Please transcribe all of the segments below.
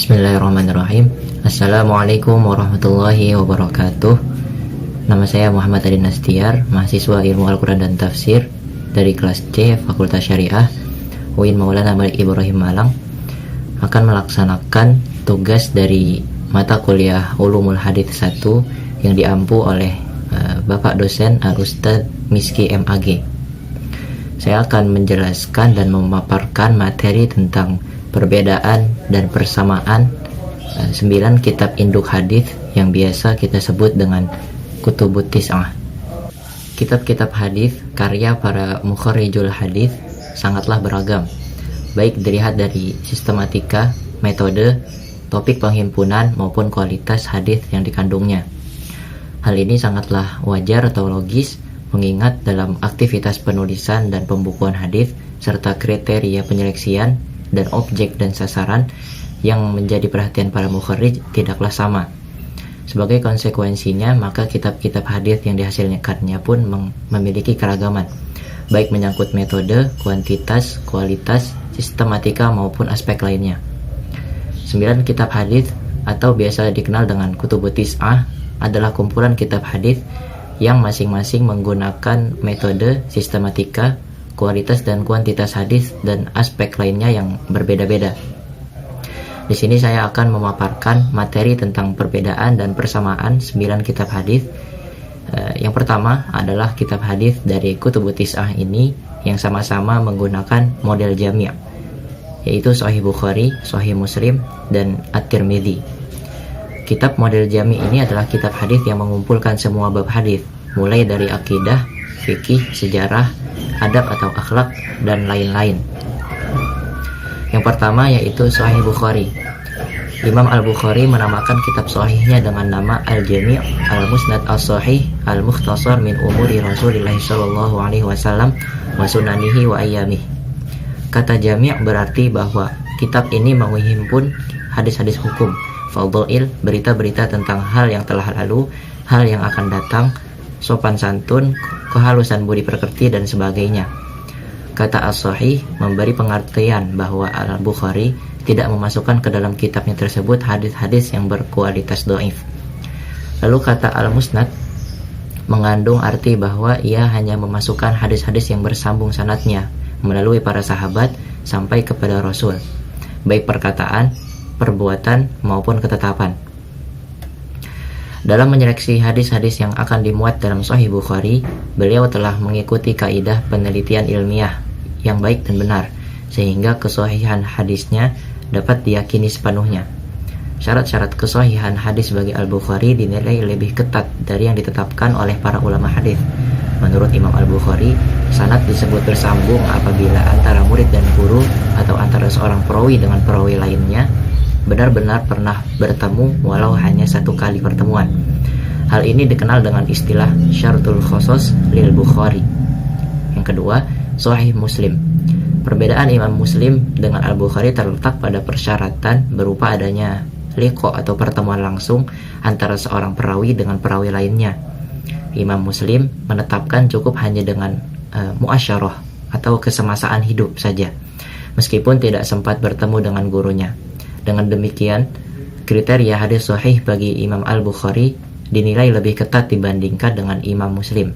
Bismillahirrahmanirrahim. Assalamualaikum warahmatullahi wabarakatuh. Nama saya Muhammad Adin Nastiar, mahasiswa Ilmu Al-Quran dan Tafsir dari kelas C Fakultas Syariah UIN Maulana Malik Ibrahim Malang, akan melaksanakan tugas dari mata kuliah Ulumul Hadits 1 yang diampu oleh Bapak dosen Al-Ustadz Miski MAG. Saya akan menjelaskan dan memaparkan materi tentang perbedaan dan persamaan 9 kitab induk hadis yang biasa kita sebut dengan Kutubut Tis'ah. Kitab-kitab hadis karya para mukharrijul hadis sangatlah beragam, baik dilihat dari sistematika, metode, topik penghimpunan maupun kualitas hadis yang dikandungnya. Hal ini sangatlah wajar atau logis mengingat dalam aktivitas penulisan dan pembukuan hadis serta kriteria penyeleksian dan objek dan sasaran yang menjadi perhatian para mukharrij tidaklah sama. Sebagai konsekuensinya, maka kitab-kitab hadis yang dihasilkannya pun memiliki keragaman, baik menyangkut metode, kuantitas, kualitas, sistematika maupun aspek lainnya. 9 kitab hadis atau biasa dikenal dengan Kutubut Tis'ah adalah kumpulan kitab hadis yang masing-masing menggunakan metode, sistematika, kualitas dan kuantitas hadis dan aspek lainnya yang berbeda-beda. Di sini saya akan memaparkan materi tentang perbedaan dan persamaan 9 kitab hadis. Yang pertama adalah kitab hadis dari Kutubut Tis'ah ini yang sama-sama menggunakan model jami', yaitu Sahih Bukhari, Sahih Muslim, dan At-Tirmidzi. Kitab model jami' ini adalah kitab hadis yang mengumpulkan semua bab hadis, mulai dari akidah, fikih, sejarah, adab atau akhlak, dan lain-lain. Yang pertama yaitu Sahih Bukhari. Imam Al-Bukhari menamakan kitab sahihnya dengan nama Al-Jami' Al-Musnad As-Sahih Al-Mukhtasar min Umuri Rasulillah sallallahu alaihi wasallam wa sunanihi wa ayyamih. Kata jami' berarti bahwa kitab ini menghimpun hadis-hadis hukum, fadhail, berita-berita tentang hal yang telah lalu, hal yang akan datang, sopan santun, kehalusan budi pekerti, dan sebagainya. Kata As-Sahih memberi pengertian bahwa Al-Bukhari tidak memasukkan ke dalam kitabnya tersebut hadis-hadis yang berkualitas dhaif. Lalu kata Al-Musnad mengandung arti bahwa ia hanya memasukkan hadis-hadis yang bersambung sanadnya melalui para sahabat sampai kepada Rasul, baik perkataan, perbuatan maupun ketetapan. Dalam menyeleksi hadis-hadis yang akan dimuat dalam Sahih Bukhari, beliau telah mengikuti kaidah penelitian ilmiah yang baik dan benar, sehingga kesahihan hadisnya dapat diyakini sepenuhnya. Syarat-syarat kesahihan hadis bagi Al-Bukhari dinilai lebih ketat dari yang ditetapkan oleh para ulama hadis. Menurut Imam Al-Bukhari, sanad disebut bersambung apabila antara murid dan guru atau antara seorang perawi dengan perawi lainnya benar-benar pernah bertemu walau hanya satu kali pertemuan. Hal ini dikenal dengan istilah syartul khosos lil Bukhari. Yang kedua, Sahih Muslim. Perbedaan Imam Muslim dengan Al-Bukhari terletak pada persyaratan berupa adanya liqa atau pertemuan langsung antara seorang perawi dengan perawi lainnya. Imam Muslim menetapkan cukup hanya dengan muasyarah atau kesemasaan hidup saja, meskipun tidak sempat bertemu dengan gurunya. Dengan demikian, kriteria hadis sahih bagi Imam Al-Bukhari dinilai lebih ketat dibandingkan dengan Imam Muslim.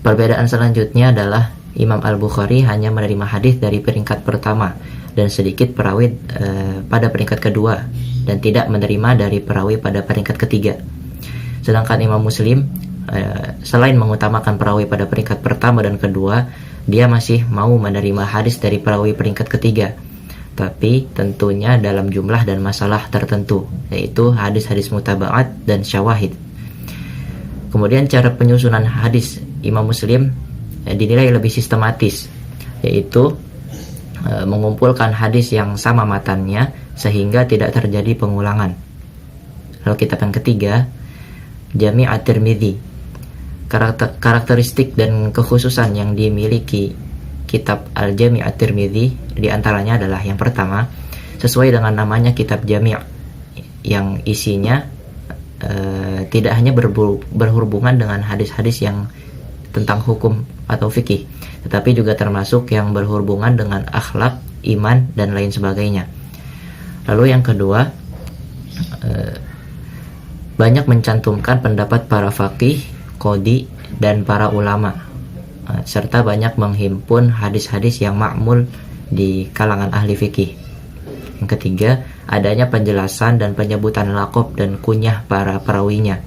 Perbedaan selanjutnya adalah Imam Al-Bukhari hanya menerima hadis dari peringkat pertama dan sedikit perawi pada peringkat kedua, dan tidak menerima dari perawi pada peringkat ketiga. Sedangkan Imam Muslim selain mengutamakan perawi pada peringkat pertama dan kedua, dia masih mau menerima hadis dari perawi peringkat ketiga, tapi tentunya dalam jumlah dan masalah tertentu, yaitu hadis-hadis mutaba'at dan syawahid. Kemudian cara penyusunan hadis Imam Muslim dinilai lebih sistematis, yaitu mengumpulkan hadis yang sama matannya sehingga tidak terjadi pengulangan. Lalu kitab yang ketiga, Jami' At-Tirmidzi. Karakteristik dan kekhususan yang dimiliki kitab Al-Jami' At-Tirmidzi diantaranya adalah yang pertama, sesuai dengan namanya kitab Jami', yang isinya tidak hanya berhubungan dengan hadis-hadis yang tentang hukum atau fikih, tetapi juga termasuk yang berhubungan dengan akhlak, iman, dan lain sebagainya. Lalu yang kedua, banyak mencantumkan pendapat para faqih, qadhi, dan para ulama, serta banyak menghimpun hadis-hadis yang ma'mul di kalangan ahli fikih. Yang ketiga, adanya penjelasan dan penyebutan laqab dan kunyah para perawinya.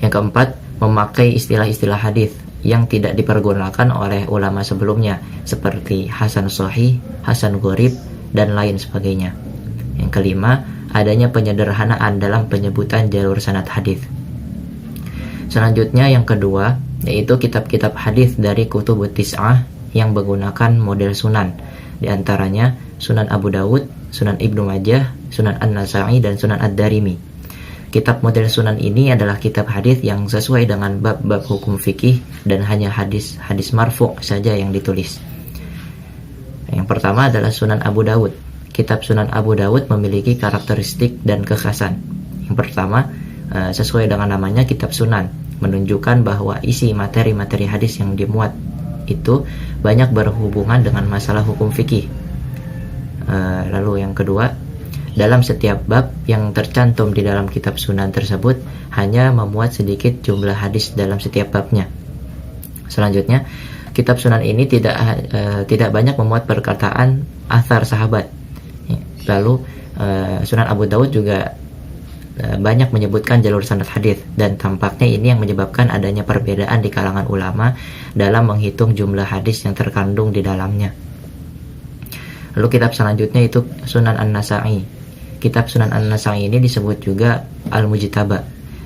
Yang keempat, memakai istilah-istilah hadis yang tidak dipergunakan oleh ulama sebelumnya, seperti hasan sahih, hasan gharib, dan lain sebagainya. Yang kelima, adanya penyederhanaan dalam penyebutan jalur sanad hadis. Selanjutnya yang kedua, yaitu kitab-kitab hadis dari kutubut tis'ah yang menggunakan model sunan, di antaranya Sunan Abu Dawud, Sunan Ibnu Majah, Sunan An-Nasa'i, dan Sunan Ad-Darimi. Kitab model sunan ini adalah kitab hadis yang sesuai dengan bab-bab hukum fikih dan hanya hadis-hadis marfu' saja yang ditulis. Yang pertama adalah Sunan Abu Dawud. Kitab Sunan Abu Dawud memiliki karakteristik dan kekhasan. Yang pertama, sesuai dengan namanya kitab sunan, menunjukkan bahwa isi materi-materi hadis yang dimuat itu banyak berhubungan dengan masalah hukum fikih. Lalu yang kedua, dalam setiap bab yang tercantum di dalam kitab sunan tersebut hanya memuat sedikit jumlah hadis dalam setiap babnya. Selanjutnya, kitab sunan ini tidak banyak memuat perkataan athar sahabat. Lalu Sunan Abu Dawud juga banyak menyebutkan jalur sanad hadis, dan tampaknya ini yang menyebabkan adanya perbedaan di kalangan ulama dalam menghitung jumlah hadis yang terkandung di dalamnya. Lalu kitab selanjutnya itu Sunan An-Nasa'i. Kitab Sunan An-Nasa'i ini disebut juga Al-Mujtaba,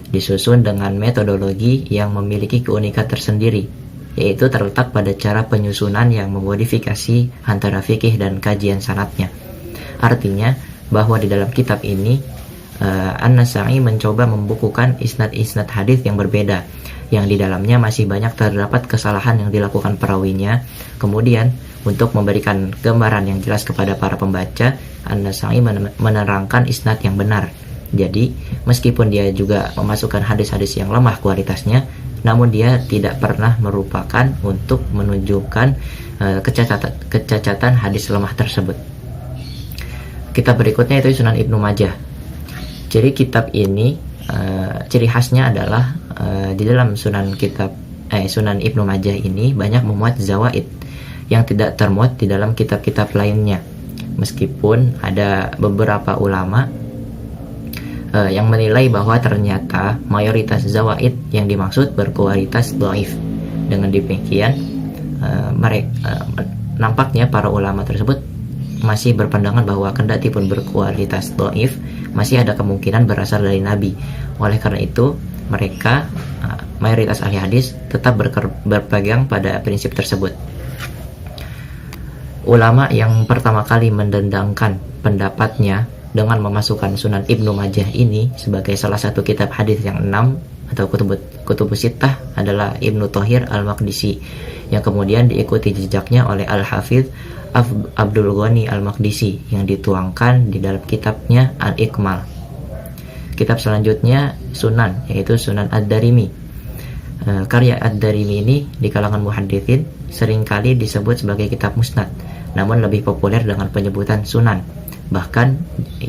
disusun dengan metodologi yang memiliki keunikan tersendiri, yaitu terletak pada cara penyusunan yang memodifikasi antara fikih dan kajian sanadnya. Artinya bahwa di dalam kitab ini An-Nasa'i mencoba membukukan isnad-isnad hadis yang berbeda, yang di dalamnya masih banyak terdapat kesalahan yang dilakukan perawinya. Kemudian untuk memberikan gambaran yang jelas kepada para pembaca, An-Nasa'i menerangkan isnad yang benar. Jadi meskipun dia juga memasukkan hadis-hadis yang lemah kualitasnya, namun dia tidak pernah merupakan untuk menunjukkan kecacatan hadis lemah tersebut. Kitab berikutnya itu Sunan Ibnu Majah. Jadi kitab ini ciri khasnya adalah di dalam Sunan Ibnu Majah ini banyak memuat zawaid yang tidak termuat di dalam kitab-kitab lainnya. Meskipun ada beberapa ulama yang menilai bahwa ternyata mayoritas zawaid yang dimaksud berkualitas dhaif. Dengan demikian, nampaknya para ulama tersebut masih berpandangan bahwa kendati pun berkualitas dhaif, masih ada kemungkinan berasal dari Nabi. Oleh karena itu, mereka mayoritas ahli hadis tetap berpegang pada prinsip tersebut. Ulama yang pertama kali mendendangkan pendapatnya dengan memasukkan Sunan Ibnu Majah ini sebagai salah satu kitab hadis yang 6 atau kutubus sittah adalah Ibnu Thahir Al-Maqdisi, yang kemudian diikuti jejaknya oleh Al-Hafidz Abdul Ghani Al-Maqdisi yang dituangkan di dalam kitabnya Al-Ikmal. Kitab selanjutnya Sunan, yaitu Sunan Ad-Darimi. Karya Ad-Darimi ini di kalangan muhadditsin seringkali disebut sebagai kitab musnad, namun lebih populer dengan penyebutan Sunan. Bahkan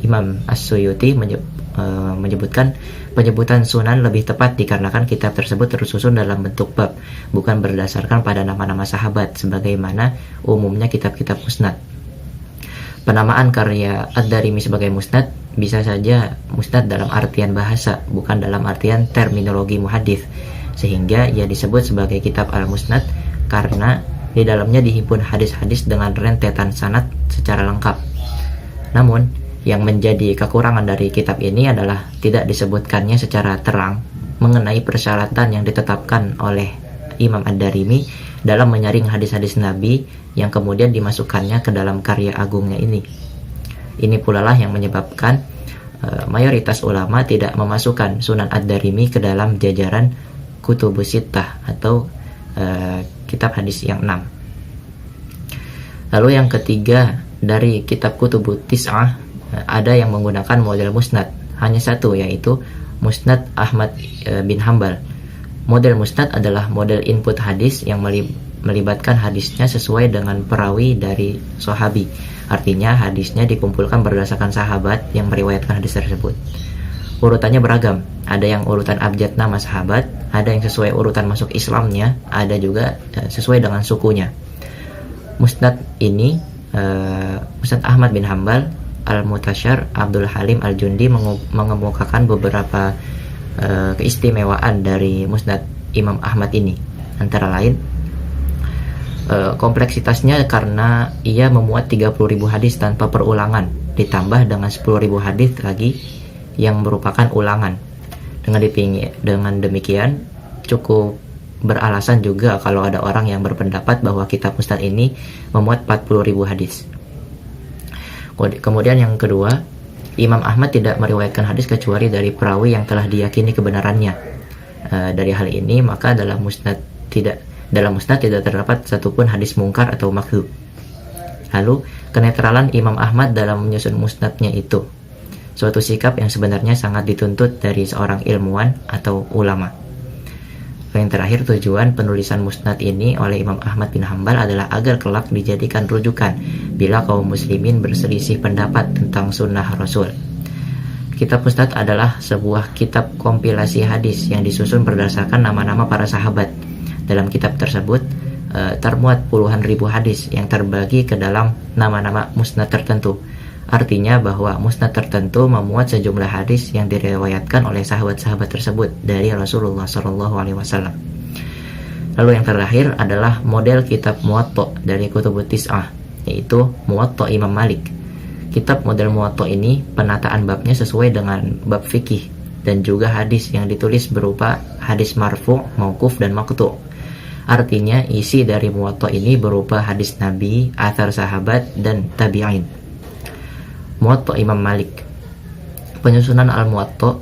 Imam As-Suyuti menyebutkan penyebutan Sunan lebih tepat dikarenakan kitab tersebut tersusun dalam bentuk bab, bukan berdasarkan pada nama-nama sahabat sebagaimana umumnya kitab-kitab musnad. Penamaan karya Ad-Darimi sebagai musnad bisa saja musnad dalam artian bahasa, bukan dalam artian terminologi muhadits, sehingga ia disebut sebagai kitab al-musnad karena di dalamnya dihimpun hadis-hadis dengan rentetan sanad secara lengkap. Namun yang menjadi kekurangan dari kitab ini adalah tidak disebutkannya secara terang mengenai persyaratan yang ditetapkan oleh Imam Ad-Darimi dalam menyaring hadis-hadis Nabi yang kemudian dimasukkannya ke dalam karya agungnya ini. Ini pula lah yang menyebabkan mayoritas ulama tidak memasukkan Sunan Ad-Darimi ke dalam jajaran kutubus sittah atau kitab hadis yang 6. Lalu yang ketiga, dari kitab kutubut tis'ah ada yang menggunakan model musnad, hanya satu, yaitu Musnad Ahmad bin Hambal. Model musnad adalah model input hadis yang melibatkan hadisnya sesuai dengan perawi dari sahabi. Artinya hadisnya dikumpulkan berdasarkan sahabat yang meriwayatkan hadis tersebut. Urutannya beragam, ada yang urutan abjad nama sahabat, ada yang sesuai urutan masuk Islamnya, ada juga sesuai dengan sukunya. Musnad ini Musnad Ahmad bin Hambal, Al-Mutasyar, Abdul Halim Al-Jundi mengemukakan beberapa keistimewaan dari Musnad Imam Ahmad ini. Antara lain kompleksitasnya karena ia memuat 30.000 hadis tanpa perulangan, ditambah dengan 10.000 hadis lagi yang merupakan ulangan. Dengan demikian cukup beralasan juga kalau ada orang yang berpendapat bahwa kitab Musnad ini memuat 40.000 hadis. Kemudian yang kedua, Imam Ahmad tidak meriwayatkan hadis kecuali dari perawi yang telah diyakini kebenarannya. Dari hal ini maka dalam musnad tidak terdapat satupun hadis mungkar atau makdzub. Lalu kenetralan Imam Ahmad dalam menyusun musnadnya itu suatu sikap yang sebenarnya sangat dituntut dari seorang ilmuwan atau ulama. Yang terakhir, tujuan penulisan musnad ini oleh Imam Ahmad bin Hambal adalah agar kelak dijadikan rujukan bila kaum muslimin berselisih pendapat tentang sunnah Rasul. Kitab Musnad adalah sebuah kitab kompilasi hadis yang disusun berdasarkan nama-nama para sahabat. Dalam kitab tersebut termuat puluhan ribu hadis yang terbagi ke dalam nama-nama musnad tertentu. Artinya bahwa musnad tertentu memuat sejumlah hadis yang diriwayatkan oleh sahabat-sahabat tersebut dari Rasulullah SAW. Lalu yang terakhir adalah model kitab Muwatta dari Kutubut Tis'ah, yaitu Muwatta Imam Malik. Kitab model Muwatta ini penataan babnya sesuai dengan bab fikih dan juga hadis yang ditulis berupa hadis marfu', mauquf, dan maqtu'. Artinya isi dari Muwatta ini berupa hadis Nabi, athar sahabat, dan tabi'in. Muwatta Imam Malik. Penyusunan Al-Muwatta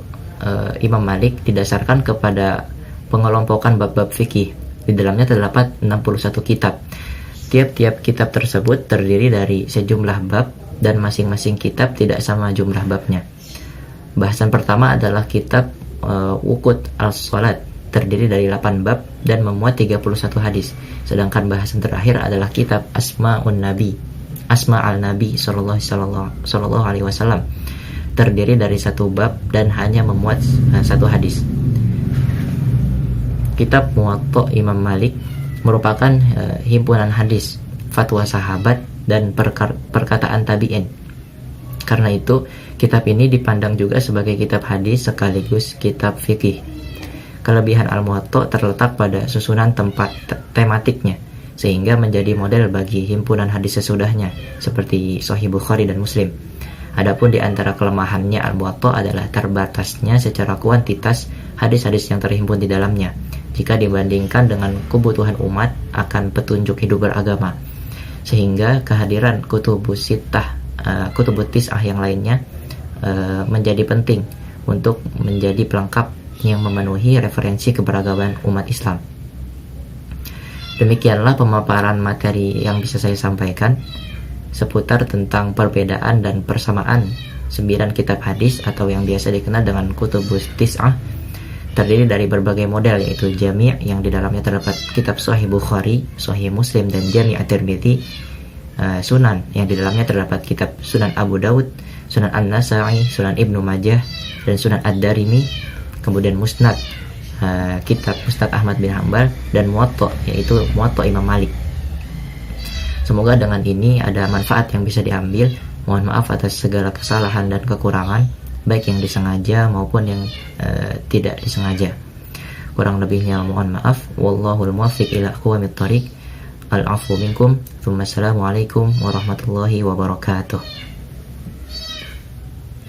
Imam Malik didasarkan kepada pengelompokan bab-bab fikih. Di dalamnya terdapat 61 kitab. Tiap-tiap kitab tersebut terdiri dari sejumlah bab dan masing-masing kitab tidak sama jumlah babnya. Bahasan pertama adalah kitab Wuqut As-Salat, terdiri dari 8 bab dan memuat 31 hadis. Sedangkan bahasan terakhir adalah kitab Asma'un Nabi, Asma al-Nabi Sallallahu Alaihi Wasallam, terdiri dari 1 bab dan hanya memuat 1 hadis. Kitab Muwatta Imam Malik merupakan himpunan hadis, fatwa sahabat, dan perkataan tabi'in. Karena itu, kitab ini dipandang juga sebagai kitab hadis sekaligus kitab fikih. Kelebihan Al-Muwatta terletak pada susunan tempat tematiknya, sehingga menjadi model bagi himpunan hadis sesudahnya seperti Sahih Bukhari dan Muslim. Adapun di antara kelemahannya Al-Muwatta adalah terbatasnya secara kuantitas hadis-hadis yang terhimpun di dalamnya jika dibandingkan dengan kebutuhan umat akan petunjuk hidup beragama, sehingga kehadiran Kutubut Tis'ah yang lainnya menjadi penting untuk menjadi pelengkap yang memenuhi referensi keberagaman umat Islam. Demikianlah pemaparan materi yang bisa saya sampaikan seputar tentang perbedaan dan persamaan 9 kitab hadis atau yang biasa dikenal dengan Kutubut Tis'ah, terdiri dari berbagai model, yaitu Jami' yang di dalamnya terdapat kitab Sahih Bukhari, Sahih Muslim, dan Jami' At-Tirmidzi, Sunan yang di dalamnya terdapat kitab Sunan Abu Daud, Sunan An-Nasa'i, Sunan Ibnu Majah, dan Sunan Ad-Darimi, kemudian Musnad, kitab Musnad Ahmad bin Hambal, dan Muwatta, yaitu Muwatta Imam Malik. Semoga dengan ini ada manfaat yang bisa diambil. Mohon maaf atas segala kesalahan dan kekurangan, baik yang disengaja maupun yang tidak disengaja. Kurang lebihnya mohon maaf. Wallahul muwaffiq ila aqwamit thoriq. Al-'afwu minkum. Assalamualaikum warahmatullahi wabarakatuh.